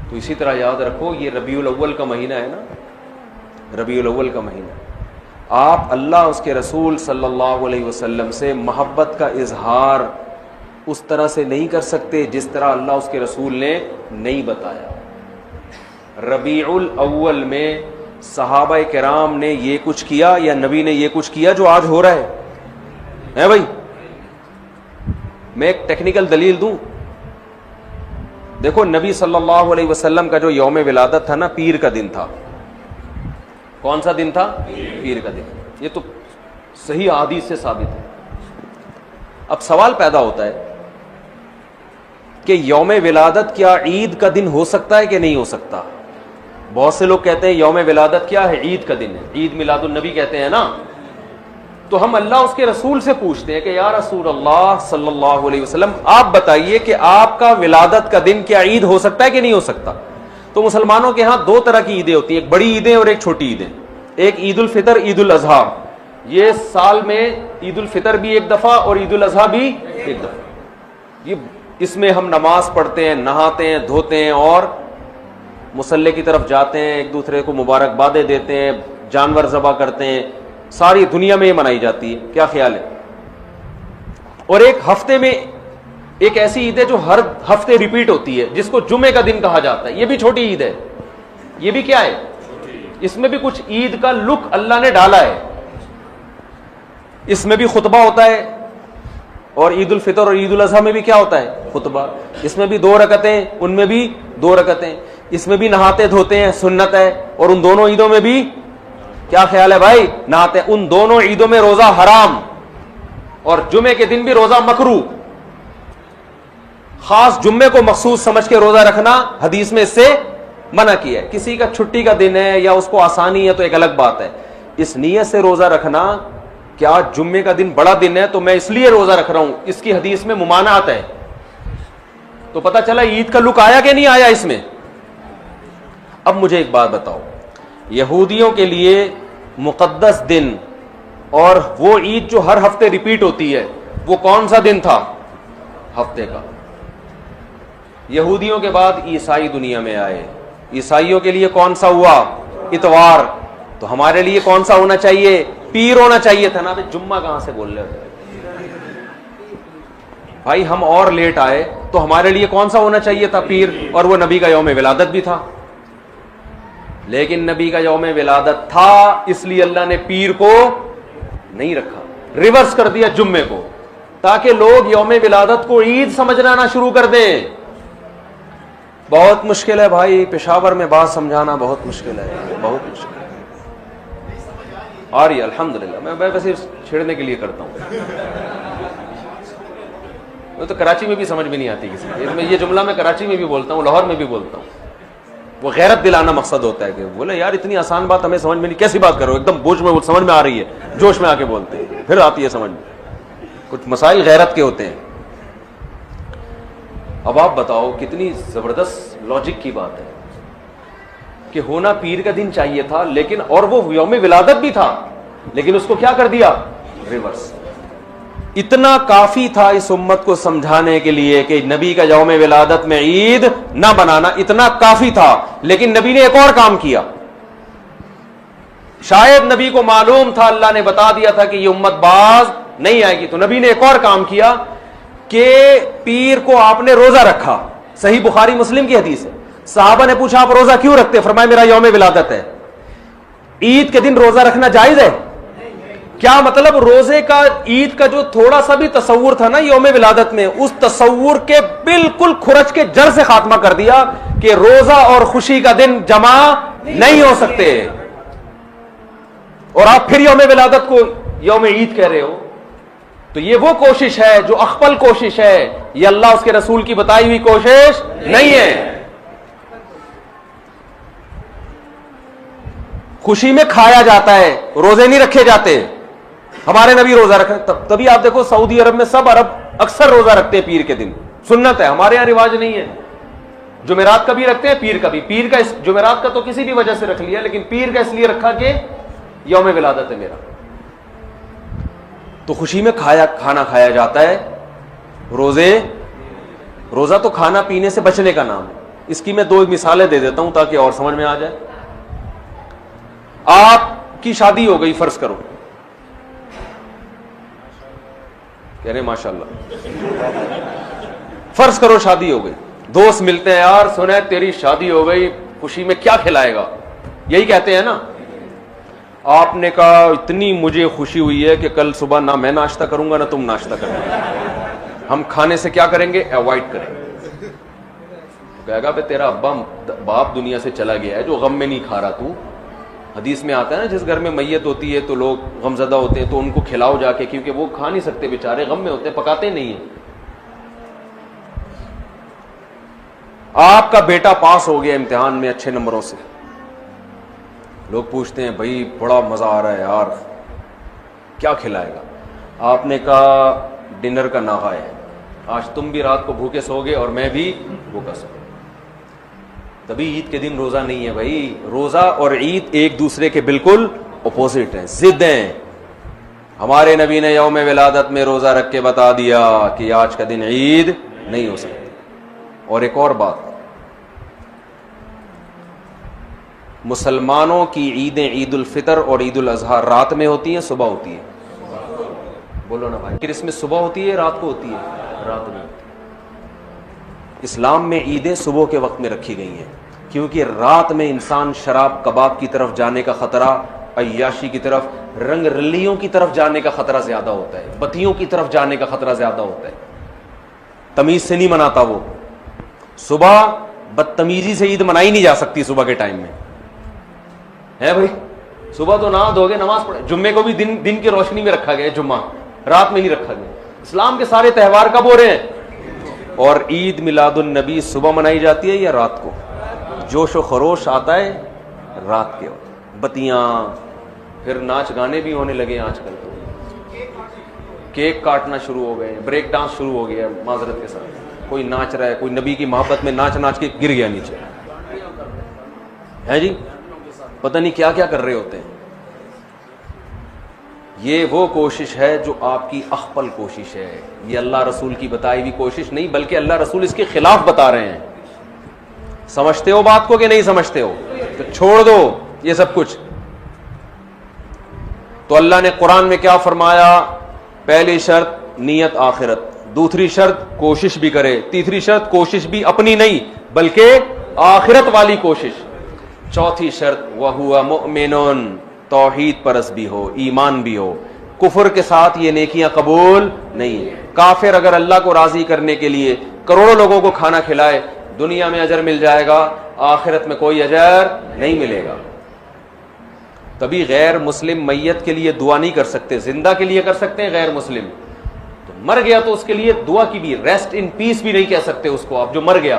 तो इसी तरह याद रखो, ये रबीउल अव्वल का महीना है ना, रबीउल अव्वल का महीना, आप अल्लाह उसके रसूल सल्लल्लाहु अलैहि वसल्लम से मोहब्बत का इजहार उस तरह से नहीं कर सकते जिस तरह अल्लाह उसके रसूल ने नहीं बताया। रबीउल अव्वल में सहाबा किराम ने ये कुछ किया या नबी ने ये कुछ किया जो आज हो रहा है भाई? मैं एक टेक्निकल दलील दूं। देखो, नबी सल्लल्लाहु अलैहि वसल्लम का जो यौम विलादत था ना, पीर का दिन था। कौन सा दिन था? पीर का दिन। ये तो सही हदीस से साबित है। अब सवाल पैदा होता है कि यौम विलादत क्या ईद का दिन हो सकता है कि नहीं हो सकता? बहुत से लोग कहते हैं यौम विलादत क्या है? ईद का दिन है, ईद मिलादुन नबी कहते हैं ना। तो हम अल्लाह उसके रसूल से पूछते हैं कि या रसूल अल्लाह सल्लल्लाहु अलैहि वसल्लम, आप बताइए कि आपका विलादत का दिन क्या ईद हो सकता है कि नहीं हो सकता? तो मुसलमानों के यहां दो तरह की ईदें होती हैं, एक बड़ी ईदें और एक छोटी ईदें। एक ईद उल फितर, ईद उल अजहा। ये साल में ईद उल फितर भी एक दफा और ईद उल अजहा भी एक दफा। ये इसमें हम नमाज पढ़ते हैं, नहाते हैं, धोते हैं और मुसल्ले की तरफ जाते हैं, एक दूसरे को मुबारकबादें देते हैं, जानवर ज़बह करते हैं। सारी दुनिया में ये मनाई जाती है। क्या ख्याल है? और एक हफ्ते में एक ऐसी ईद है जो हर हफ्ते रिपीट होती है, जिसको जुमे का दिन कहा जाता है। ये भी छोटी ईद है। ये भी क्या है? इसमें भी कुछ ईद का लुक अल्लाह ने डाला है। इसमें भी खुतबा होता है और ईद उल फितर और ईद उल अजहा में भी क्या होता है? खुतबा। इसमें भी 2 रकतें, उनमें भी 2 रकतें। इसमें भी नहाते धोते हैं, सुन्नत है। और उन दोनों ईदों में भी क्या ख्याल है भाई? नहाते। उन दोनों ईदों में रोजा हराम और जुमे के दिन भी रोजा मकरू। खास जुम्मे को मखसूस समझ के रोजा रखना हदीस में इससे मना किया है। किसी का छुट्टी का दिन है या उसको आसानी है तो एक अलग बात है। इस नीयत से रोजा रखना, क्या जुम्मे का दिन बड़ा दिन है तो मैं इसलिए रोजा रख रहा हूं, इसकी हदीस में मुमानात है। तो पता चला ईद का लुक आया कि नहीं आया इसमें। अब मुझे एक बात बताओ, यहूदियों के लिए मुकद्दस दिन और वो ईद जो हर हफ्ते रिपीट होती है, वो कौन सा दिन था? हफ्ते का। यहूदियों के बाद ईसाई दुनिया में आए। ईसाइयों के लिए कौन सा हुआ? इतवार। तो हमारे लिए कौन सा होना चाहिए? पीर होना चाहिए था ना। भाई जुम्मा कहां से बोल रहे हो भाई? हम और लेट आए तो हमारे लिए कौन सा होना चाहिए था? पीर। और वो नबी का यौम विलादत भी था। लेकिन नबी का यौम विलादत था, इसलिए अल्लाह ने पीर को नहीं रखा, रिवर्स कर दिया जुम्मे को, ताकि लोग यौम विलादत को ईद समझना ना शुरू कर दें। बहुत मुश्किल है भाई, पेशावर में बात समझाना बहुत मुश्किल है, बहुत मुश्किल है। और ये अल्हम्दुलिल्लाह मैं वैसे छेड़ने के लिए करता हूं। मैं तो कराची में भी समझ में नहीं आती किसी को। ये जुमला मैं कराची में भी बोलता हूँ, लाहौर में भी बोलता हूँ। वो गैरत दिलाना मकसद होता है कि बोले यार इतनी आसान बात हमें समझ में नहीं, कैसी बात करो, एकदम बोझ में समझ में आ रही है, जोश में आके बोलते हैं, फिर आती है समझ में। कुछ मसाइल गैरत के होते हैं। अब आप बताओ, कितनी जबरदस्त लॉजिक की बात है कि होना पीर का दिन चाहिए था, लेकिन और वो यौम विलादत भी था, लेकिन उसको क्या कर दिया? रिवर्स। इतना काफी था इस उम्मत को समझाने के लिए कि नबी का यौम विलादत में ईद ना बनाना, इतना काफी था। लेकिन नबी ने एक और काम किया। शायद नबी को मालूम था, अल्लाह ने बता दिया था कि ये उम्मत बाज नहीं आएगी, तो नबी ने एक और काम किया कि पीर को आपने रोजा रखा। सही बुखारी मुस्लिम की हदीस है। साहबा ने पूछा आप रोजा क्यों रखते? फरमाया मेरा यौम विलादत है। ईद के दिन रोजा रखना जायज है? क्या मतलब? रोजे का, ईद का जो थोड़ा सा भी तसव्वुर था ना यौम विलादत में, उस तसव्वुर के बिल्कुल खुरच के जड़ से खात्मा कर दिया कि रोजा और खुशी का दिन जमा नहीं हो सकते। और आप फिर यौम विलादत को यौम ईद कह रहे हो। तो ये वो कोशिश है जो अख्पल कोशिश है, ये अल्लाह उसके रसूल की बताई हुई कोशिश नहीं है। खुशी में खाया जाता है, रोजे नहीं रखे जाते। हमारे नबी रोजा रखे, तभी आप देखो सऊदी अरब में सब अरब अक्सर रोजा रखते हैं पीर के दिन, सुन्नत है। हमारे यहां रिवाज नहीं है। जुमेरात का भी रखते हैं, पीर का भी। पीर का, जुमेरात का तो किसी भी वजह से रख लिया, लेकिन पीर का इसलिए रखा कि यौम विलादत है मेरा। तो खुशी में खाना खाया जाता है। रोजा तो खाना पीने से बचने का नाम है। इसकी मैं 2 मिसालें दे देता हूं ताकि और समझ में आ जाए। आपकी शादी हो गई, फर्ज करो, कह रहे माशाल्लाह, फर्ज करो शादी हो गई, दोस्त मिलते हैं, यार सुना तेरी शादी हो गई, खुशी में क्या खिलाएगा, यही कहते हैं ना। आपने कहा इतनी मुझे खुशी हुई है कि कल सुबह ना मैं नाश्ता करूंगा ना तुम नाश्ता करोगे, हम खाने से क्या करेंगे, अवॉइड करेंगे। कहेगा बे तेरा अब्बा बाप दुनिया से चला गया है जो गम में नहीं खा रहा तू। हदीस में आता है ना, जिस घर में मैयत होती है तो लोग गमजदा होते हैं तो उनको खिलाओ जाके, क्योंकि वो खा नहीं सकते बेचारे, गम में होते हैं, पकाते नहीं है। आपका बेटा पास हो गया इम्तिहान में अच्छे नंबरों से, लोग पूछते हैं भाई बड़ा मजा आ रहा है यार, क्या खिलाएगा। आपने कहा डिनर का नागा है, आज तुम भी रात को भूखे सोगे और मैं भी भूखा सो। तभी ईद के दिन रोजा नहीं है भाई, रोजा और ईद एक दूसरे के बिल्कुल अपोजिट हैं, जिद हैं। हमारे नबी ने यौम विलादत में रोजा रख के बता दिया कि आज का दिन ईद नहीं हो सकती। और एक और बात, मुसलमानों की ईदें ईद उल फितर और ईद उल अजहा रात में होती है, सुबह होती है, बोलो ना भाई। क्रिसमस सुबह होती है रात को होती है, रात में होती है। इस्लाम में ईदें सुबह के वक्त में रखी गई हैं क्योंकि रात में इंसान शराब कबाब की तरफ जाने का खतरा, अय्याशी की तरफ, रंग रलियों की तरफ जाने का खतरा ज्यादा होता है, बत्तियों की तरफ जाने का खतरा ज्यादा होता है। तमीज से नहीं मनाता वो। सुबह बदतमीजी से ईद मनाई नहीं जा सकती सुबह के टाइम में, है भाई। सुबह तो नहा धोगे नमाज पढ़े, जुम्मे को भी दिन की रोशनी में रखा गया, जुम्मा रात में नहीं रखा गया। इस्लाम के सारे त्यौहार कब हो रहे हैं? और ईद मिलादुन नबी सुबह मनाई जाती है या रात को? जोश व खरोश आता है रात के वक्त, बत्तियां, फिर नाच गाने भी होने लगे आजकल, तो केक काटना शुरू हो गए, ब्रेक डांस शुरू हो गया माजरत के साथ, कोई नाच रहा है, कोई नबी की मोहब्बत में नाच नाच के गिर गया नीचे, है जी, पता नहीं क्या क्या कर रहे होते हैं। ये वो कोशिश है जो आपकी अख्पल कोशिश है, ये अल्लाह रसूल की बताई हुई कोशिश नहीं, बल्कि अल्लाह रसूल इसके खिलाफ बता रहे हैं। समझते हो बात को कि नहीं समझते हो? तो छोड़ दो ये सब कुछ। तो अल्लाह ने कुरान में क्या फरमाया? पहली शर्त नीयत आखिरत, दूसरी शर्त कोशिश भी करे, तीसरी शर्त कोशिश भी अपनी नहीं बल्कि आखिरत वाली कोशिश, चौथी शर्त वहुवा मुमिनुन, तौहीद परस भी हो, ईमान भी हो। कुफर के साथ ये नेकियां कबूल नहीं है। काफिर अगर अल्लाह को राजी करने के लिए करोड़ों लोगों को खाना खिलाए, दुनिया में अजर मिल जाएगा, आखिरत में कोई अजर नहीं मिलेगा। तभी गैर मुस्लिम मैयत के लिए दुआ नहीं कर सकते, जिंदा के लिए कर सकते हैं, गैर मुस्लिम तो मर गया तो उसके लिए दुआ की भी, रेस्ट इन पीस भी नहीं कह सकते उसको आप, जो मर गया।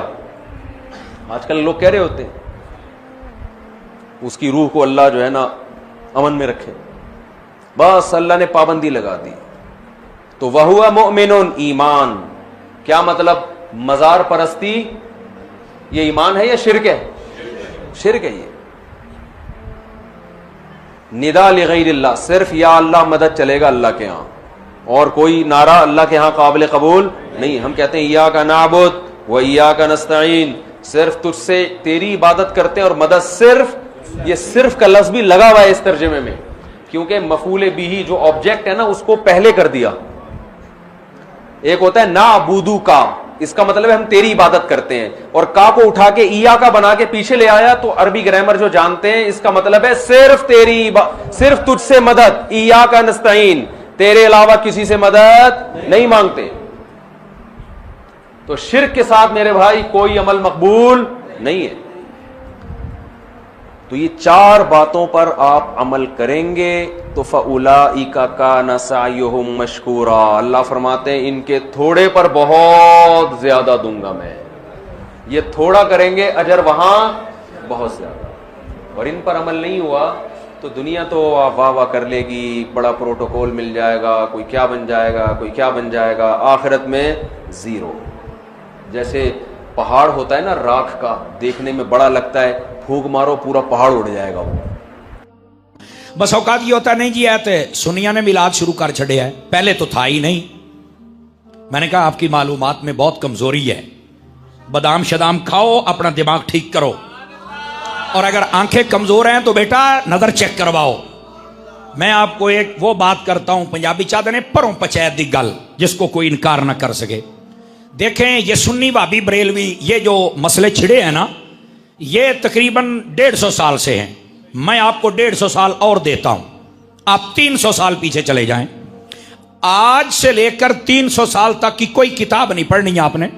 आजकल लोग कह रहे होते हैं उसकी रूह को अल्लाह जो है ना अमन में रखे, बस अल्लाह ने पाबंदी लगा दी। तो वहुआ मुमिनुन, ईमान, क्या मतलब? मजार परस्ती ये ईमान है या शिरक है? शिरक है ये। निदा लिगैरिल्लाह, सिर्फ या अल्लाह मदद चलेगा अल्लाह के यहां, और कोई नारा अल्लाह के यहां काबिल कबूल नहीं। हम कहते हैं इय्याका नाबुद व इय्याका नस्तईन, सिर्फ तुझसे तेरी इबादत करते हैं और मदद सिर्फ, ये सिर्फ का लफ्ज भी लगा हुआ है इस तर्जुमे में, क्योंकि मफूल बिही जो ऑब्जेक्ट है ना उसको पहले कर दिया। एक होता है ना अबूदू का, इसका मतलब है हम तेरी इबादत करते हैं, और का को उठा के इया का बना के पीछे ले आया, तो अरबी ग्रामर जो जानते हैं इसका मतलब है सिर्फ तेरी, सिर्फ तुझसे मदद, इया का नस्तईन, तेरे अलावा किसी से मदद नहीं मांगते। तो शिर्क के साथ मेरे भाई कोई अमल मकबूल नहीं है। तो ये चार बातों पर आप अमल करेंगे तो फउलाइका काना सायुहुम मशकूरा, अल्लाह फरमाते हैं इनके थोड़े पर बहुत ज्यादा दूंगा मैं। ये थोड़ा करेंगे, अजर वहां बहुत ज्यादा। और इन पर अमल नहीं हुआ तो दुनिया तो वाह वाह कर लेगी, बड़ा प्रोटोकॉल मिल जाएगा, कोई क्या बन जाएगा, कोई क्या बन जाएगा, आखिरत में जीरो। जैसे पहाड़ होता है ना राख का, देखने में बड़ा लगता है, फूंक मारो पूरा पहाड़ उड़ जाएगा वो। बस औकात ये होता नहीं जी, आते सुनिया ने मिलाद शुरू कर छड़े है, पहले तो था ही नहीं। मैंने कहा आपकी मालूमात में बहुत कमजोरी है, बादाम शदाम खाओ, अपना दिमाग ठीक करो, और अगर आंखें कमजोर हैं तो बेटा नजर चेक करवाओ। मैं आपको एक वो बात करता हूं, पंजाबी चाहते ने परों पंचायत दी गल, जिसको कोई इनकार ना कर सके। देखें, ये सुन्नी भाभी बरेलवी ये जो मसले छिड़े हैं ना, ये तकरीबन 150 साल से हैं। मैं आपको 150 साल और देता हूं, आप 300 साल पीछे चले जाएं। आज से लेकर 300 साल तक की कोई किताब नहीं पढ़नी है आपने।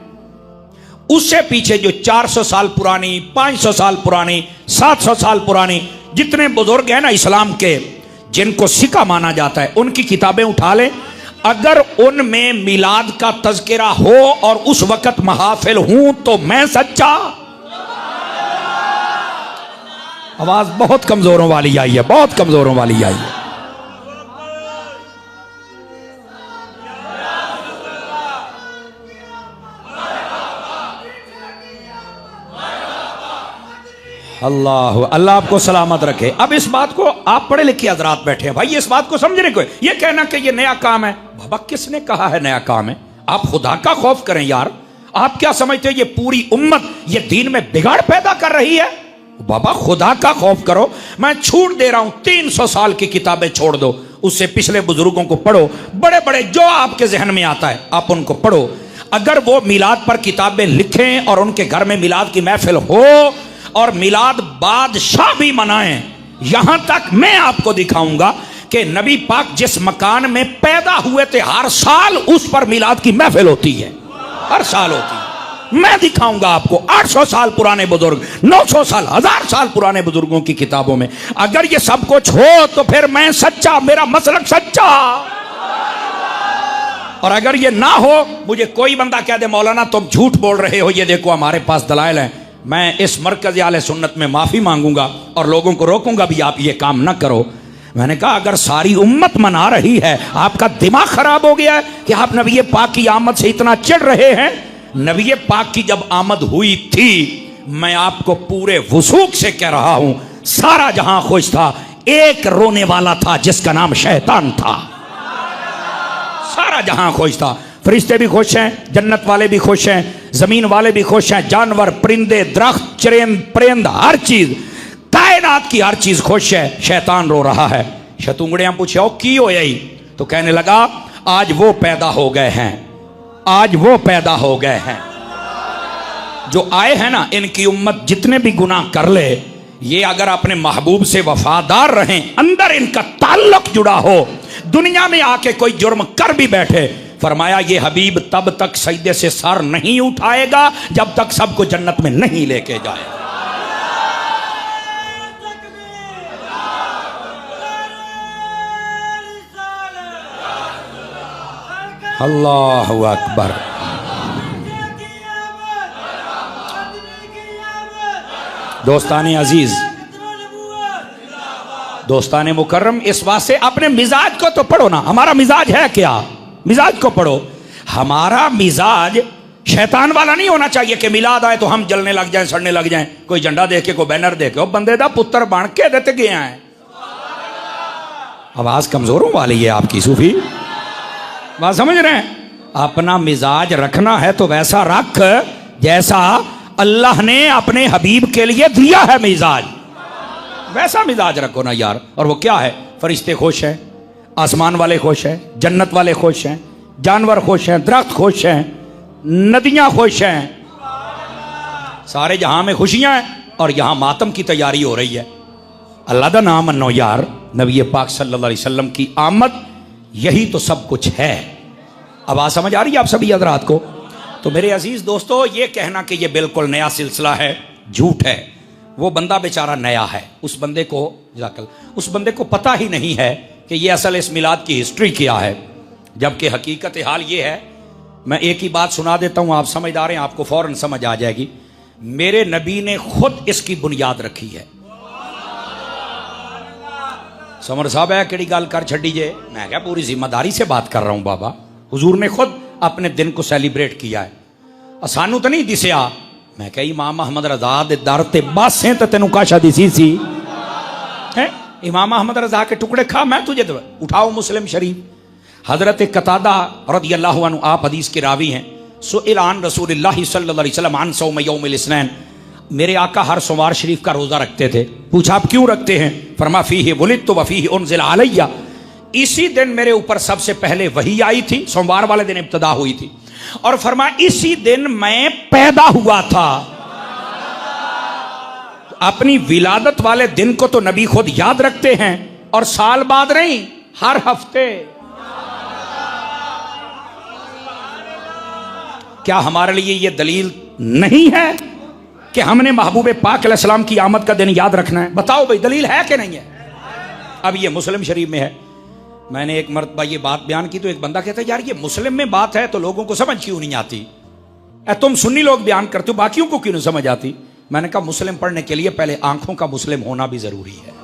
उससे पीछे जो 400 साल पुरानी, 500 साल पुरानी, 700 साल पुरानी जितने बुजुर्ग हैं ना इस्लाम के, जिनको सिक्का माना जाता है, उनकी किताबें उठा लें। अगर उनमें मिलाद का तज़किरा हो और उस वक्त महाफिल हूं तो मैं सच्चा। आवाज बहुत कमजोरों वाली आई है, बहुत कमजोरों वाली आई है। अल्लाह अल्लाह आपको सलामत रखे। अब इस बात को आप पढ़े लिखे हजरात बैठे हैं भाई, इस बात को समझने को, ये कहना कि ये नया काम है, बाबा किसने कहा है नया काम है? आप खुदा का खौफ करें यार। आप क्या समझते हैं ये पूरी उम्मत ये दीन में बिगाड़ पैदा कर रही है? बाबा खुदा का खौफ करो। मैं छूट दे रहा हूं, 300 साल की किताबें छोड़ दो, उससे पिछले बुजुर्गों को पढ़ो, बड़े बड़े जो आपके जहन में आता है आप उनको पढ़ो। अगर वो मिलाद पर किताबें लिखें और उनके घर में मिलाद की महफिल हो और मिलाद बादशाह भी मनाएं, यहां तक मैं आपको दिखाऊंगा कि नबी पाक जिस मकान में पैदा हुए थे हर साल उस पर मिलाद की महफिल होती है, हर साल होती है। मैं दिखाऊंगा आपको 800 साल पुराने बुजुर्ग, 900 साल, 1000 साल पुराने बुजुर्गों की किताबों में। अगर ये सब कुछ हो तो फिर मैं सच्चा, मेरा मसलक सच्चा। और अगर ये ना हो, मुझे कोई बंदा कह दे मौलाना तुम झूठ बोल रहे हो, ये देखो हमारे पास दलाइल हैं, मैं इस मरकज आले सुन्नत में माफी मांगूंगा और लोगों को रोकूंगा भी आप ये काम ना करो। मैंने कहा अगर सारी उम्मत मना रही है, आपका दिमाग खराब हो गया है कि आप नबी पाक की आमद से इतना चिढ़ रहे हैं। नबी पाक की जब आमद हुई थी, मैं आपको पूरे वसूख से कह रहा हूं, सारा जहां खुश था, एक रोने वाला था जिसका नाम शैतान था। सारा जहां खुश था, फरिश्ते भी खुश हैं, जन्नत वाले भी खुश हैं, जमीन वाले भी खुश हैं, जानवर, परिंदे, दरख्त, चरेंद, परिंद, हर चीज, कायनात की हर चीज खुश है। शैतान रो रहा है। शतुंगड़ियां पूछे की हो यही? तो कहने लगा आज वो पैदा हो गए हैं, आज वो पैदा हो गए हैं जो आए हैं ना, इनकी उम्मत जितने भी गुनाह कर ले, ये अगर अपने महबूब से वफादार रहें, अंदर इनका ताल्लुक जुड़ा हो, दुनिया में आके कोई जुर्म कर भी बैठे, फरमाया ये हबीब तब तक सजदे से सर नहीं उठाएगा जब तक सबको जन्नत में नहीं लेके जाएगा। अल्लाहु अकबर। दोस्ताने अजीज, दोस्ताने मुकर्रम, इस बात से अपने मिजाज को तो पढ़ो ना। हमारा मिजाज है क्या? मिजाज को पढ़ो। हमारा मिजाज शैतान वाला नहीं होना चाहिए कि मिलाद आए तो हम जलने लग जाएं, सड़ने लग जाएं, कोई झंडा देख के, कोई बैनर देख के। बंदे दा पुत्र बन के देते गए हैं। आवाज कमजोरों वाली है आपकी सूफी, बात समझ रहे हैं? अपना मिजाज रखना है तो वैसा रख जैसा अल्लाह ने अपने हबीब के लिए दिया है मिजाज, वैसा मिजाज रखो ना यार। और वो क्या है? फरिश्ते खुश हैं, आसमान वाले खुश हैं, जन्नत वाले खुश हैं, जानवर खुश हैं, दरख्त खुश हैं, नदियां खुश हैं, सारे जहां में खुशियां हैं और यहां मातम की तैयारी हो रही है। अल्लाह का नाम मनो यार। नबी पाक सल्लल्लाहु अलैहि वसल्लम की आमद यही तो सब कुछ है। आवाज समझ आ रही है आप सभी हजरात को? तो मेरे अजीज दोस्तों, ये कहना कि ये बिल्कुल नया सिलसिला है, झूठ है। वो बंदा बेचारा नया है, उस बंदे को पता ही नहीं है कि ये असल इस मिलाद की हिस्ट्री क्या है, जबकि हकीकत हाल ये है। मैं एक ही बात सुना देता हूं, आप समझदार हैं, आपको फौरन समझ आ जाएगी। मेरे नबी ने खुद इसकी बुनियाद रखी है। समर साहब है कि गल कर छड़ी जे, मैं क्या पूरी जिम्मेदारी से बात कर रहा हूं बाबा। हुजूर ने खुद अपने दिन को सेलिब्रेट किया है। सानू तो नहीं दिसया। मैं क्या इमाम अहमद रजा दे दर ते बासें ते तेनू काशा दिसी सी है? इमाम अहमद रजा के टुकड़े खा, मैं तुझे उठाओ। मुस्लिम शरीफ, हजरत कतादा रदियल्लाहु अन्हु, आप हदीस के रावी हैं, सुइलान रसूलुल्लाह सल्लल्लाहु अलैहि वसल्लम अन सौम यौमिल इस्नैन, मेरे आका हर सोमवार शरीफ का रोजा रखते थे। पूछा आप क्यों रखते हैं? फरमा फीहि वुलिदतु व फीहि उनज़िला अलैया, इसी दिन मेरे ऊपर सबसे पहले वही आई थी, सोमवार वाले दिन इब्तिदा हुई थी, और फरमा इसी दिन मैं पैदा हुआ था। अपनी विलादत वाले दिन को तो नबी खुद याद रखते हैं, और साल बाद नहीं, हर हफ्ते। क्या हमारे लिए यह दलील नहीं है कि हमने महबूब पाक अलैहिस्सलाम की आमद का दिन याद रखना है? बताओ भाई, दलील है कि नहीं है? अब ये मुस्लिम शरीफ में है। मैंने एक मरतबा ये बात बयान की तो एक बंदा कहता है यार ये मुस्लिम में बात है तो लोगों को समझ क्यों नहीं आती? तुम सुन्नी लोग बयान करते हो, बाकियों को क्यों नहीं समझ आती? मैंने कहा मुस्लिम पढ़ने के लिए पहले आंखों का मुस्लिम होना भी जरूरी है।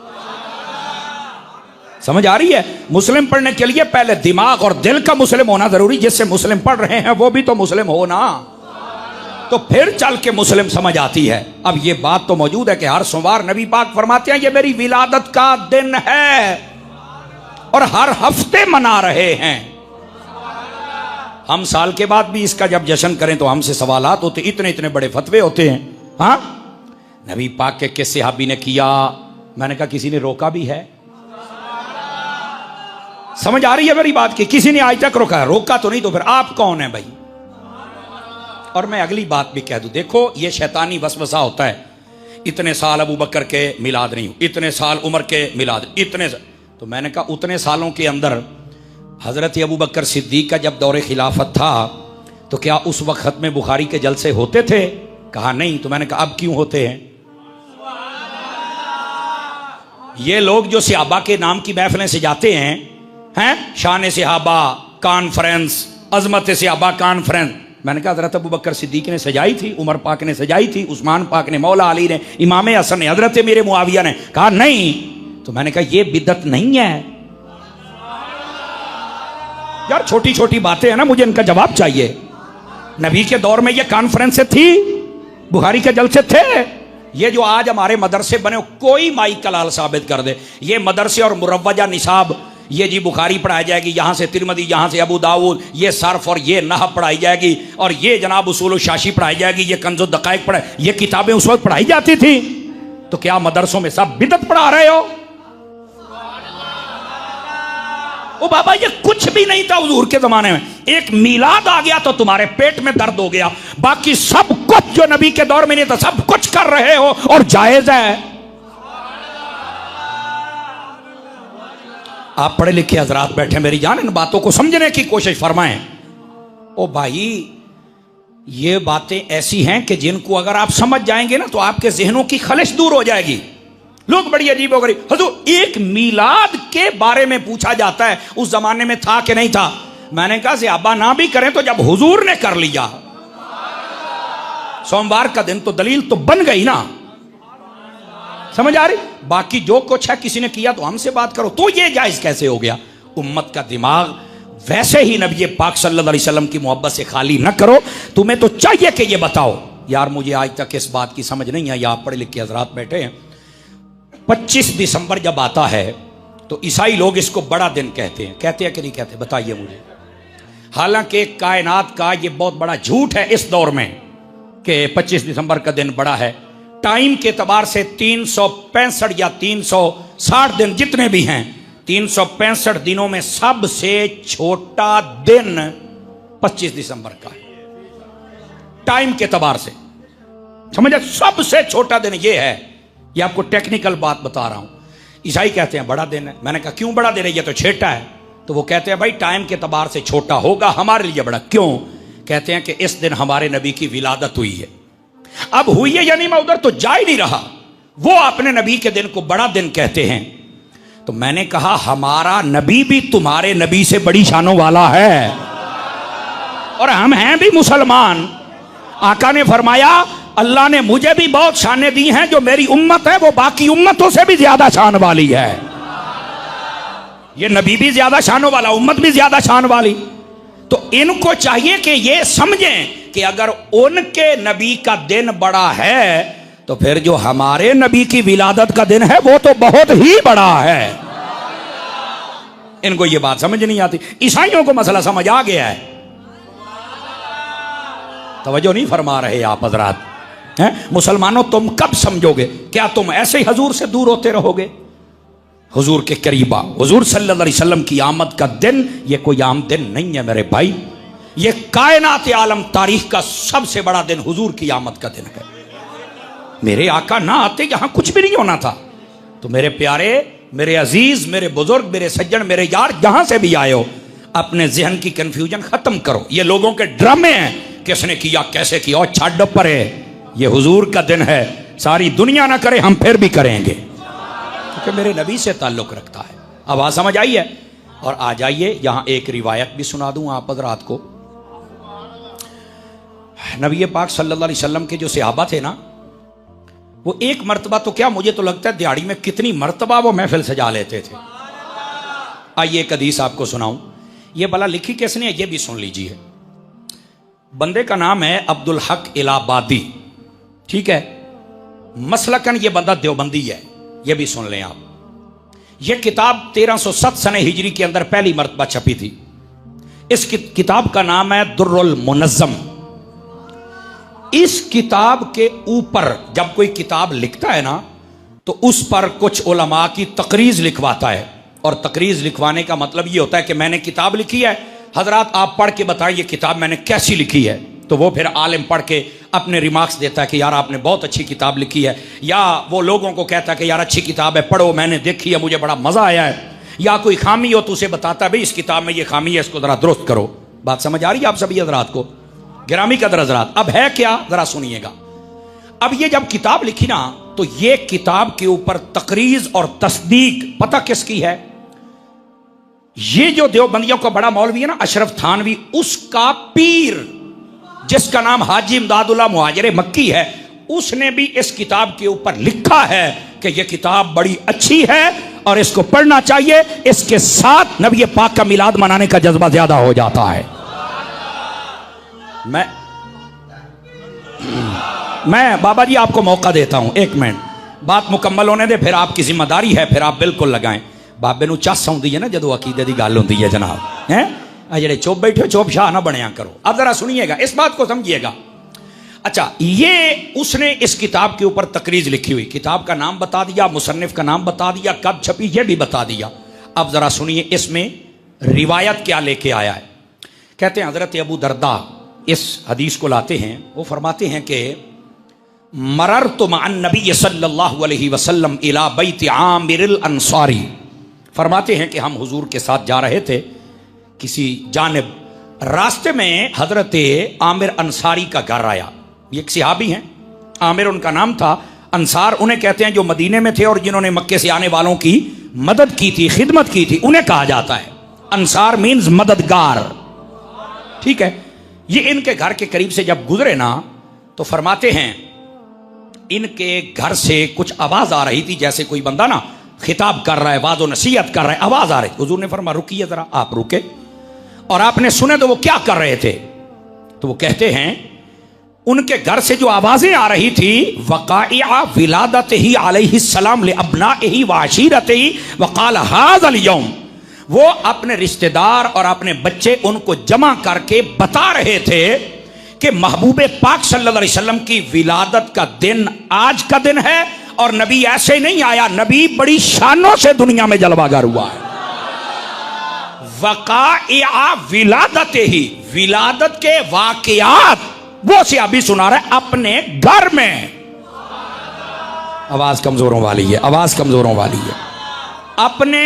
समझ आ रही है? मुस्लिम पढ़ने के लिए पहले दिमाग और दिल का मुस्लिम होना जरूरी। जिससे मुस्लिम पढ़ रहे हैं वो भी तो मुस्लिम हो ना, तो फिर चल के मुस्लिम समझ आती है। अब ये बात तो मौजूद है कि हर सोमवार नबी पाक फरमाते हैं ये मेरी विलादत का दिन है, और हर हफ्ते मना रहे हैं। हम साल के बाद भी इसका जब जश्न करें तो हमसे सवालात होते, इतने इतने बड़े फतवे होते हैं। हाँ, नबी पाक के किस सहाबी ने किया? मैंने कहा किसी ने रोका भी है? समझ आ रही है मेरी बात की? किसी ने आज तक रोका? रोका तो नहीं, तो फिर आप कौन है भाई? और मैं अगली बात भी कह दूं, देखो ये शैतानी वसवसा होता है, इतने साल अबू बकर के मिलाद नहीं, इतने साल उमर के मिलाद, इतने तो मैंने कहा उतने सालों के अंदर हजरत अबू बकर सिद्दीक का जब दौरे खिलाफत था तो क्या उस वक्त में बुखारी के जलसे होते थे? कहा नहीं। तो मैंने कहा अब क्यों होते हैं? ये लोग जो सहाबा के नाम की महफिलें सजाते हैं शान सहाबा कॉन्फ्रेंस, अजमत सहाबा कॉन्फ्रेंस, मैंने कहा हजरत अबू बकर सिद्दीक ने सजाई थी, उमर पाक ने सजाई थी, उस्मान पाक ने, मौला अली ने, इमाम हसन ने, हजरत मेरे मुआविया ने। कहा नहीं। तो मैंने कहा ये बिदअत नहीं है यार, छोटी छोटी बातें हैं ना, मुझे इनका जवाब चाहिए। नबी के दौर में ये कॉन्फ्रेंस थी, बुखारी के जलसे थे। ये जो आज हमारे मदरसे बने, कोई माई कलाल साबित कर दे ये मदरसे और मुरव्वजा निसाब, ये जी बुखारी पढ़ाई जाएगी, यहां से तिरमिज़ी, यहां से अबू दाऊद, ये सर्फ और ये नहव पढ़ाई जाएगी, और ये जनाब उसूल शाशी पढ़ाई जाएगी, ये कंज़ुद दक़ाइक़ पढ़ाई, ये किताबें उस वक्त पढ़ाई जाती थी। तो क्या मदरसों में सब बिदअत पढ़ा रहे हो? ओ बाबा ये कुछ भी नहीं था हुजूर के जमाने में। एक मिलाद आ गया तो तुम्हारे पेट में दर्द हो गया, बाकी सब कुछ जो नबी के दौर में नहीं था सब कुछ कर रहे हो और जायज है। आप पढ़े लिखे हजरात बैठे मेरी जान, इन बातों को समझने की कोशिश फरमाएं। ओ भाई ये बातें ऐसी हैं कि जिनको अगर आप समझ जाएंगे ना तो आपके जहनों की खलिश दूर हो जाएगी। लोग बड़ी अजीब हो गई, हुजूर एक मिलाद के बारे में पूछा जाता है, उस जमाने में था कि नहीं था? मैंने कहा सहाबा ना भी करें तो जब हुजूर ने कर लिया, सोमवार का दिन, तो दलील तो बन गई ना। समझ आ रही? बाकी जो कुछ है किसी ने किया तो हमसे बात करो, तो ये जायज कैसे हो गया? उम्मत का दिमाग वैसे ही नबी पाक सल्लल्लाहु अलैहि वसल्लम की मोहब्बत से खाली न करो। तुम्हें तो चाहिए कि ये बताओ यार, मुझे आज तक इस बात की समझ नहीं आई। आप पढ़े लिखे हजरात बैठे हैं, 25 दिसंबर जब आता है तो ईसाई लोग इसको बड़ा दिन कहते हैं कि नहीं कहते? बताइए मुझे। हालांकि कायनात का ये बहुत बड़ा झूठ है इस दौर में कि 25 दिसंबर का दिन बड़ा है। टाइम के एतबार से 365 या 360 दिन जितने भी हैं, 365 दिनों में सबसे छोटा दिन 25 दिसंबर का है टाइम के एतबार से। समझे? सबसे छोटा दिन ये है। ये आपको टेक्निकल बात बता रहा हूं। ईसाई कहते हैं बड़ा दिन है। मैंने कहा क्यों बड़ा दिन है? ये तो छोटा है। तो वो कहते हैं भाई टाइम के एतबार से छोटा होगा, हमारे लिए बड़ा। क्यों? कहते हैं कि इस दिन हमारे नबी की विलादत हुई है। अब हुई है यानी मैं उधर तो जा ही नहीं रहा, वो अपने नबी के दिन को बड़ा दिन कहते हैं। तो मैंने कहा हमारा नबी भी तुम्हारे नबी से बड़ी शानों वाला है, और हम हैं भी मुसलमान। आका ने फरमाया अल्लाह ने मुझे भी बहुत शानें दी हैं, जो मेरी उम्मत है वो बाकी उम्मतों से भी ज्यादा शान वाली है। ये नबी भी ज्यादा शानों वाला, उम्मत भी ज्यादा शान वाली। तो इनको चाहिए कि ये समझें कि अगर उनके नबी का दिन बड़ा है तो फिर जो हमारे नबी की विलादत का दिन है वो तो बहुत ही बड़ा है। इनको ये बात समझ नहीं आती। ईसाइयों को मसला समझ आ गया है। तवज्जो नहीं फरमा रहे आप हजरात हैं। मुसलमानों तुम कब समझोगे, क्या तुम ऐसे ही हजूर से दूर होते रहोगे? हुजूर के करीबा, हुजूर सल्लल्लाहु अलैहि वसल्लम की आमद का दिन ये कोई आम दिन नहीं है मेरे भाई, ये कायनात आलम तारीख का सबसे बड़ा दिन हुजूर की आमद का दिन है। मेरे आका ना आते यहां कुछ भी नहीं होना था। तो मेरे प्यारे, मेरे अजीज, मेरे बुजुर्ग, मेरे सज्जन, मेरे यार, जहां से भी आए हो, अपने जहन की कंफ्यूजन खत्म करो। ये लोगों के ड्रामे हैं, किसने किया, कैसे किया, और छाड़ पर है। ये हुजूर का दिन है, सारी दुनिया ना करे हम फिर भी करेंगे, क्योंकि मेरे नबी से ताल्लुक रखता है। आवाज समझ आई है? और आ जाइए यहां एक रिवायत भी सुना दूं आप हज़रात को। नबी पाक सल्लल्लाहु अलैहि वसल्लम के जो सहाबा थे ना, वो एक मर्तबा तो क्या, मुझे तो लगता है दिहाड़ी में कितनी मर्तबा वो महफिल सजा लेते थे। आइए एक हदीस आपको सुनाऊं। ये भला लिखी किसने है ये भी सुन लीजिए। बंदे का नाम है अब्दुल हक इलाहाबादी, ठीक है। मसलकन ये बंदा देवबंदी है, ये भी सुन लें आप। ये किताब 1307 सने हिजरी के अंदर पहली मर्तबा छपी थी। इस किताब का नाम है दुर्रुल मुनज़्ज़म। इस किताब के ऊपर जब कोई किताब लिखता है ना, तो उस पर कुछ उलमा की तकरीज लिखवाता है। और तकरीज लिखवाने का मतलब ये होता है कि मैंने किताब लिखी है, हजरात आप पढ़ के बताएं ये किताब मैंने कैसी लिखी है। तो वो फिर आलिम पढ़ के अपने रिमार्क्स देता है कि यार आपने बहुत अच्छी किताब लिखी है, या वो लोगों को कहता है कि यार अच्छी किताब है, पढ़ो, मैंने देखी है, मुझे बड़ा मजा आया है। या कोई खामी हो तो उसे बताता है भाई इस किताब में ये खामी है, इसको जरा दुरुस्त करो। बात समझ आ रही है आप सभी हजरात को? गिरामी कदर हजरात, अब है क्या जरा सुनिएगा। अब ये जब किताब लिखी ना, तो ये किताब के ऊपर तकरीज और तस्दीक पता किसकी है? ये जो देवबंदियों का बड़ा मौलवी है ना, अशरफ थानवी, उसका पीर जिसका नाम हाजी इमदादुल्लाह मुहाजिर मक्की है, उसने भी इस किताब के ऊपर लिखा है कि यह किताब बड़ी अच्छी है और इसको पढ़ना चाहिए। इसके साथ नबी पाक का मिलाद मनाने का जज्बा ज्यादा हो जाता है। मैं बाबा जी आपको मौका देता हूं, एक मिनट बात मुकम्मल होने दे, फिर आपकी जिम्मेदारी है, फिर आप बिल्कुल लगाएं। बाबे नूं चस आउंदी है ना जदों अकीदे की गल होंदी है जनाब, हैं जेडे चुप बैठे चुप शाह ना बनया करो। अब जरा सुनिएगा, इस बात को समझिएगा। अच्छा, ये उसने इस किताब के ऊपर तकरीज लिखी हुई, किताब का नाम बता दिया, मुसन्निफ का नाम बता दिया, कब छपी ये भी बता दिया। अब जरा सुनिए इसमें रिवायत क्या लेके आया है। कहते हैं हजरत अबू दरदा इस हदीस को लाते हैं, वो फरमाते हैं कि मररतु मअन नबी सल्लल्लाहु अलैहि वसल्लम इला बैत आमिर अंसारी। फरमाते हैं कि हम हुजूर के साथ जा रहे थे किसी जानिब, रास्ते में हजरत आमिर अंसारी का घर आया। ये एक सहाबी हैं, आमिर उनका नाम था, अंसार उन्हें कहते हैं जो मदीने में थे और जिन्होंने मक्के से आने वालों की मदद की थी, खिदमत की थी, उन्हें कहा जाता है। अंसार मीन्स मददगार, ठीक है। ये इनके घर के करीब से जब गुजरे ना, तो फरमाते हैं इनके घर से कुछ आवाज आ रही थी, जैसे कोई बंदा ना खिताब कर रहा है, वाज़ो नसीहत कर रहा है, आवाज आ रही। हुजूर ने फरमाया रुकिए जरा। आप रुके और आपने सुने तो वो क्या कर रहे थे? तो वो कहते हैं उनके घर से जो आवाजें आ रही थी, वक़ाइआ विलादतिही अलैहिस्सलाम लिअब्नाइही व अशीरतिही वक़ाल हाज़ल यौम। वो अपने रिश्तेदार और अपने बच्चे उनको जमा करके बता रहे थे कि महबूबे पाक सल्लल्लाहु अलैहि वसल्लम की विलादत का दिन आज का दिन है, और नबी ऐसे नहीं आया, नबी बड़ी शानों से दुनिया में जलवागर हुआ है। वक़ाइआ विलादतिही, विलादत के वाक़ियात वो से अभी सुना रहे अपने घर में। आवाज कमजोरों वाली है, आवाज कमजोरों वाली है। अपने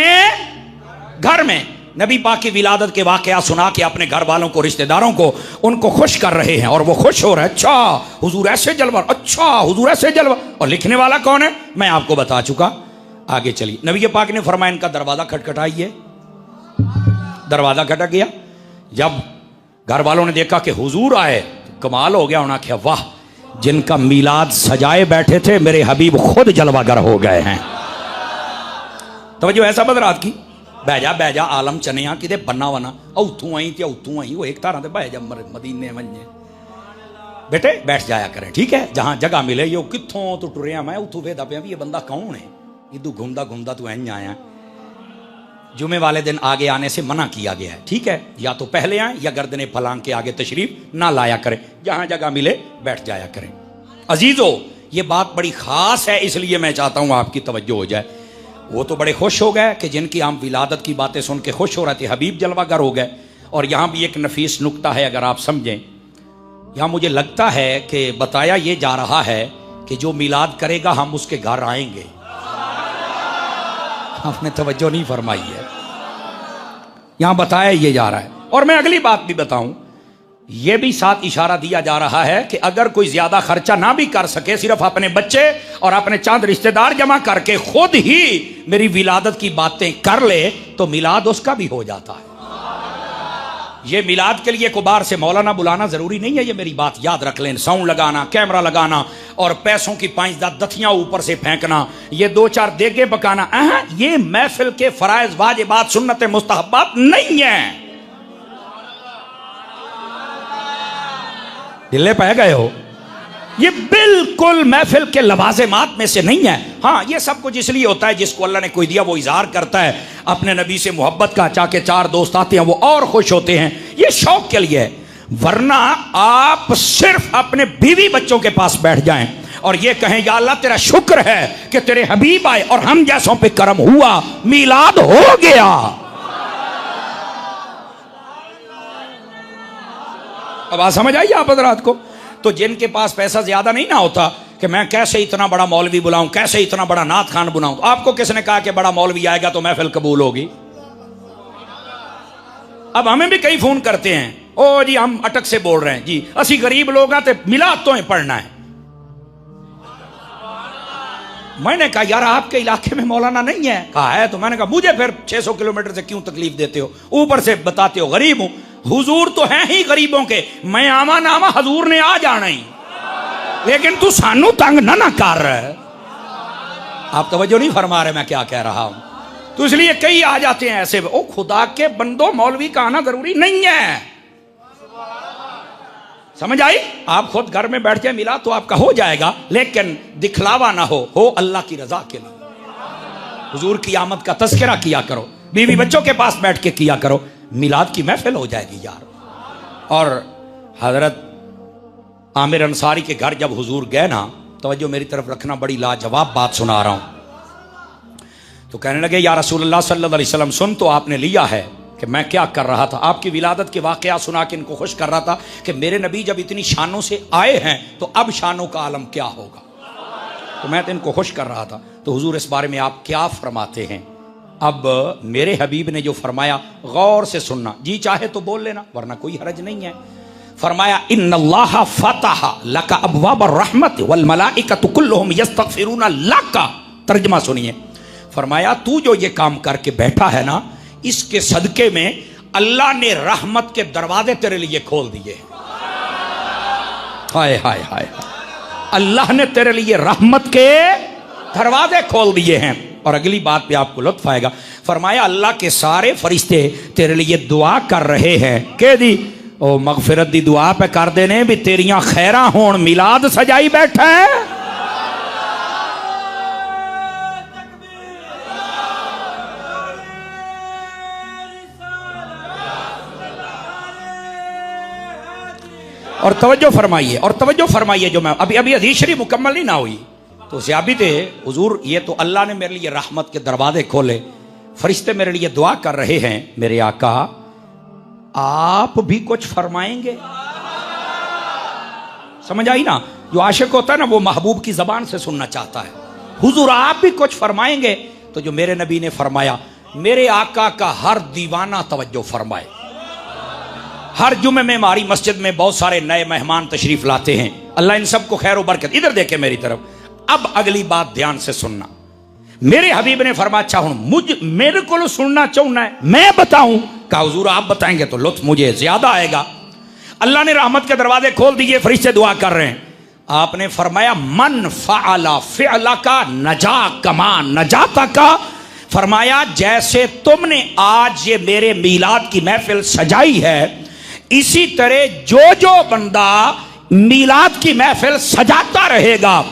घर में नबी पाक की विलादत के वाकया सुना के अपने घर वालों को, रिश्तेदारों को, उनको खुश कर रहे हैं और वो खुश हो रहे हैं। अच्छा हुजूर ऐसे जलवा, अच्छा हुजूर ऐसे जलवा। और लिखने वाला कौन है मैं आपको बता चुका। आगे चलिए, नबी पाक ने फरमाया इनका दरवाजा खटखटाइए। दरवाजा खटक गया। जब घर वालों ने देखा कि हुजूर आए तो कमाल हो गया। उन्होंने कहा वाह, जिनका मीलाद सजाए बैठे थे मेरे हबीब खुद जलवागर हो गए हैं। तो जो ऐसा बदरात की बह जा आलम चनिया कि बन्ना वना उतू आई ते उतू आई, वो एक तारा बह जा मदीने मजे बेटे बैठ जाया करें, ठीक है। जहां जगह मिले यो कितों तू टुरिया, मैं उतू वेदा पे ये बंदा कौन है, इदू घूमदा घूमदा तू इंज आया। जुमे वाले दिन आगे आने से मना किया गया है, ठीक है, या तो पहले आए या गर्दने फलांग के आगे तशरीफ ना लाया करें, जहां जगह मिले बैठ जाया करें। अजीजो, ये बात बड़ी खास है, इसलिए मैं चाहता हूं आपकी तवज्जो हो जाए। वो तो बड़े खुश हो गए कि जिनकी हम विलादत की बातें सुन के खुश हो रहे थे, हबीब जलवागर हो गए। और यहां भी एक नफीस नुक्ता है, अगर आप समझें, यहां मुझे लगता है कि बताया ये जा रहा है कि जो मिलाद करेगा हम उसके घर आएंगे। आपने तवज्जो नहीं फरमाई है, यहां बताया ये जा रहा है। और मैं अगली बात भी बताऊं, यह भी साथ इशारा दिया जा रहा है कि अगर कोई ज्यादा खर्चा ना भी कर सके, सिर्फ अपने बच्चे और अपने चंद रिश्तेदार जमा करके खुद ही मेरी विलादत की बातें कर ले तो मिलाद उसका भी हो जाता है। ये मिलाद के लिए को बाहर से मौलाना बुलाना जरूरी नहीं है, ये मेरी बात याद रख लें। साउंड लगाना, कैमरा लगाना और पैसों की 5-10 दथियां ऊपर से फेंकना, ये 2-4 देगे पकाना, ये महफिल के फराइज वाजिबात सुन्नत मुस्तहब्बात नहीं है। दिल्ले पे गए हो, ये बिल्कुल महफिल के लवाज़िमात में से नहीं है। हाँ, ये सब कुछ इसलिए होता है जिसको अल्लाह ने कोई दिया वो इजहार करता है अपने नबी से मोहब्बत का, चाके 4 दोस्त आते हैं वो और खुश होते हैं, ये शौक के लिए है। वरना आप सिर्फ अपने बीवी बच्चों के पास बैठ जाएं और ये कहें या अल्लाह तेरा शुक्र है कि तेरे हबीब आए और हम जैसों पे करम हुआ, मिलाद हो गया। अब बात समझ आई आप हज़रात को? तो जिनके पास पैसा ज्यादा नहीं ना होता कि मैं कैसे इतना बड़ा मौलवी बुलाऊं, कैसे इतना बड़ा नात खान बुलाऊं, तो आपको किसने कहा कि बड़ा मौलवी आएगा तो महफिल कबूल होगी? अब हमें भी कई फोन करते हैं, ओ जी हम अटक से बोल रहे हैं जी, असी गरीब लोग हैं तो मिलाद तो ही पढ़ना है। मैंने कहा यार आपके इलाके में मौलाना नहीं है? कहा है। तो मैंने कहा मुझे फिर 600 किलोमीटर से क्यों तकलीफ देते हो, ऊपर से बताते हो गरीब हूं। हुजूर तो हैं ही गरीबों के, मैं आमा नामा हजूर ने आ जाना ही, लेकिन तू सानू तंग ना कर। आप तवज्जो नहीं फरमा रहे मैं क्या कह रहा हूं। तो इसलिए कई आ जाते हैं ऐसे, ओ खुदा के बंदो मौलवी का आना जरूरी नहीं है। समझ आई? आप खुद घर में बैठ के मिला तो आपका हो जाएगा, लेकिन दिखलावा ना हो अल्लाह की रजा के लिए। हुजूर की आमद का तज़किरा किया करो, बीवी बच्चों के पास बैठ के किया करो, मिलाद की महफिल हो जाएगी यार। और हजरत आमिर अंसारी के घर जब हुजूर गए ना, तवज्जो मेरी तरफ रखना, बड़ी लाजवाब बात सुना रहा हूं। तो कहने लगे या रसूलुल्लाह सल्लल्लाहु अलैहि वसल्लम, सुन तो आपने लिया है कि मैं क्या कर रहा था, आपकी विलादत के वाकया सुना के इनको खुश कर रहा था कि मेरे नबी जब इतनी शानों से आए हैं तो अब शानों का आलम क्या होगा। तो मैं तो इनको खुश कर रहा था। तो हुजूर इस बारे में आप क्या फरमाते हैं? अब मेरे हबीब ने जो फरमाया गौर से सुनना, जी चाहे तो बोल लेना वरना कोई हरज नहीं है। फरमाया इन्नल्लाह फतह लका अबवाब रहमत वल मलाइकतु कुल्लुहुम यस्तगफिरूना लका। तर्जुमा सुनिए, फरमाया तू जो ये काम करके बैठा है ना, इसके सदके में अल्लाह ने रहमत के दरवाजे तेरे लिए खोल दिए। हाय हाय हाय, अल्लाह ने तेरे लिए रहमत के दरवाजे खोल दिए हैं। और अगली बात पे आपको लुत्फ आएगा, फरमाया अल्लाह के सारे फरिश्ते तेरे लिए दुआ कर रहे हैं के दी ओ मगफिरत दी दुआ पे कर देने भी तेरियां खैरा होन, मिलाद सजाई बैठा है। और तवज्जो फरमाइए जो मैं अभी हदीस शरीफ मुकम्मल नहीं ना हुई तो ज़्याबी थे हुजूर, ये तो अल्लाह ने मेरे लिए रहमत के दरवाजे खोले, फरिश्ते मेरे लिए दुआ कर रहे हैं। मेरे आका आप भी कुछ फरमाएंगे? समझ आई ना? जो आशिक होता है ना वो महबूब की जबान से सुनना चाहता है। हुजूर आप भी कुछ फरमाएंगे? तो जो मेरे नबी ने फरमाया, मेरे आका का हर दीवाना तवज्जो फरमाए। हर जुमे में हमारी मस्जिद में बहुत सारे नए मेहमान तशरीफ लाते हैं, अल्लाह इन सबको खैर व बरकत। इधर देखे मेरी तरफ। अब अगली बात ध्यान से सुनना, मेरे हबीब ने फरमाया अच्छा हूं मेरे को सुनना चाहना है, मैं बताऊं? का हुजूर आप बताएंगे तो लुत्फ मुझे ज्यादा आएगा। अल्लाह ने रहमत के दरवाजे खोल दिए, फरिश्ते दुआ कर रहे हैं। आपने फरमाया मन फ़अला फ़िअला का नजा कमा नजाता का। फरमाया जैसे तुमने आज ये मेरे मीलाद की महफिल सजाई है, इसी तरह जो जो बंदा मीलाद की महफिल सजाता रहेगा,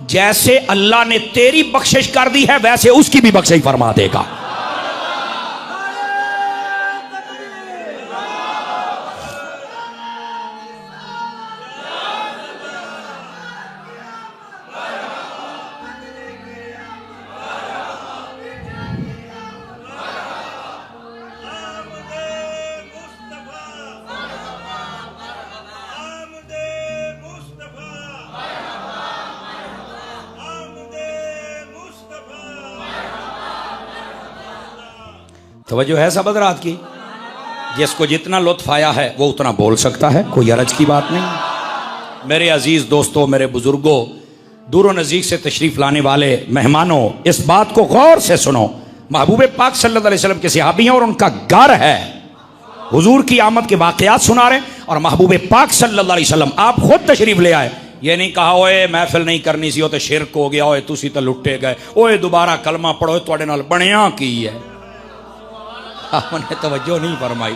जैसे अल्लाह ने तेरी बख्शिश कर दी है वैसे उसकी भी बख्शिश फरमा देगा। तवज्जो है सब हज़रात की। जिसको जितना लुत्फ आया है वो उतना बोल सकता है, कोई हरज की बात नहीं। मेरे अजीज़ दोस्तों, मेरे बुजुर्गों, दूर व नज़दीक से तशरीफ़ लाने वाले मेहमानों, इस बात को गौर से सुनो। महबूब पाक सल्लल्लाहु अलैहि वसल्लम के सहाबी हैं और उनका घर है। हुजूर की आमद के वाक़यात सुना रहे और महबूब पाक सल्लल्लाहु अलैहि वसल्लम आप खुद तशरीफ़ ले आए। ये नहीं कहा ओए महफिल नहीं करनी सी, तो शिरक हो गया, ओए तुसी तो लुटे गए, ओए दोबारा कलमा पढ़ो, तुहाडे नाल बनिया की है। आपने तवज्जो नहीं फरमाई।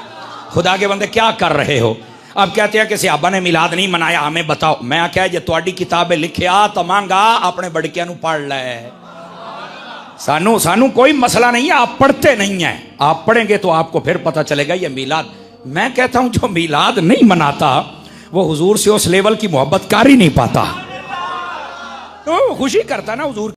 खुदा के बंदे क्या कर रहे हो? अब कहते हैं कि सहाबा ने मिलाद नहीं मनाया, हमें बताओ। मैं क्या जे तुहाडी किताबें लिखिया तो मांगा अपने बड़किया नूं पढ़ लै। सानू कोई मसला नहीं है, आप पढ़ते नहीं है। आप पढ़ेंगे तो आपको फिर पता चलेगा ये मिलाद। मैं कहता हूं जो मिलाद नहीं मनाता वो हुजूर से उस लेवल की मोहब्बत कर ही नहीं पाता। तो खुशी करता ना हुजूर।